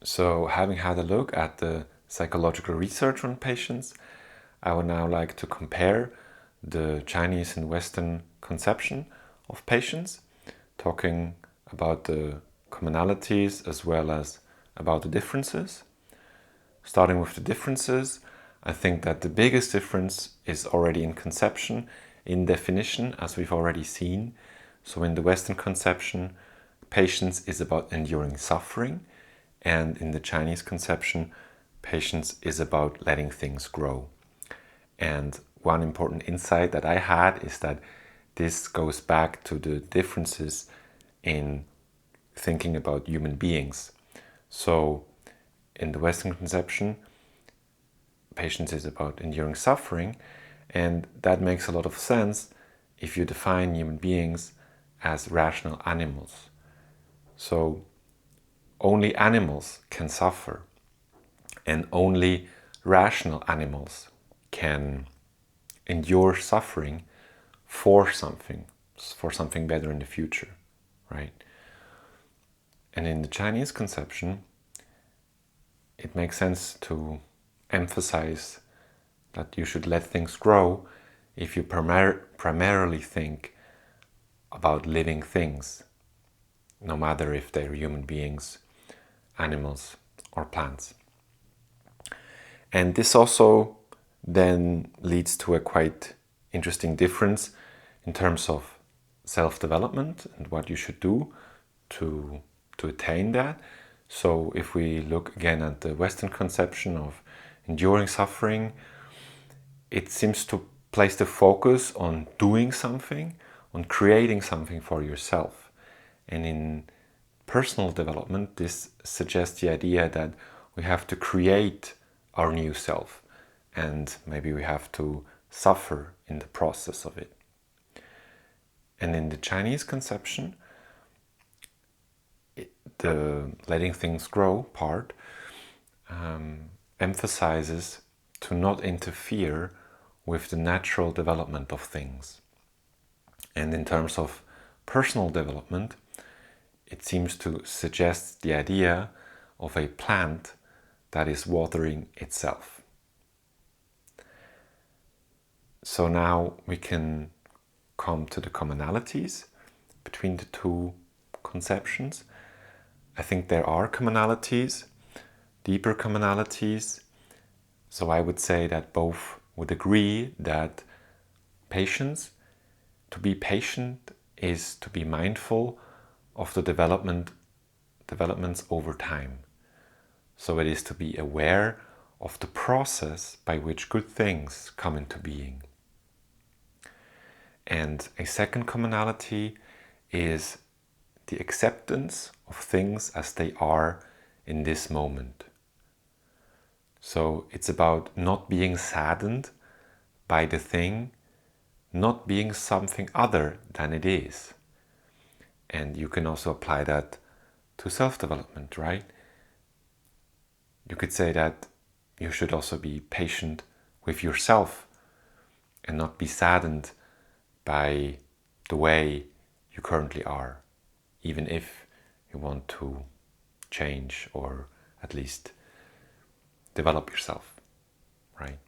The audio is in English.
So, having had a look at the psychological research on patients, I would now like to compare the Chinese and Western conception of patients, talking about the commonalities as well as about the differences. Starting with the differences, I think that the biggest difference is already in conception, in definition, as we've already seen. So in the Western conception, patience is about enduring suffering, and in the Chinese conception, patience is about letting things grow. And one important insight that I had is that this goes back to the differences in thinking about human beings. So in the Western conception, patience is about enduring suffering, and that makes a lot of sense if you define human beings as rational animals. So only animals can suffer, and only rational animals can endure suffering for something better in the future, right? And in the Chinese conception, it makes sense to emphasize that you should let things grow if you primarily think about living things, no matter if they're human beings, animals, or plants. And this also then leads to a quite interesting difference in terms of self-development and what you should do to attain that. So if we look again at the Western conception of enduring suffering, it seems to place the focus on doing something, on creating something for yourself. And in personal development, this suggests the idea that we have to create our new self, and maybe we have to suffer in the process of it. And in the Chinese conception, the letting things grow part emphasizes to not interfere with the natural development of things. And in terms of personal development, it seems to suggest the idea of a plant that is watering itself. So now we can come to the commonalities between the two conceptions. I think there are commonalities, deeper commonalities. So I would say that both would agree that to be patient is to be mindful of the developments over time. So it is to be aware of the process by which good things come into being. And a second commonality is the acceptance of things as they are in this moment. So it's about not being saddened by the thing, not being something other than it is. And you can also apply that to self-development, right? You could say that you should also be patient with yourself and not be saddened by the way you currently are, even if you want to change or at least develop yourself, right?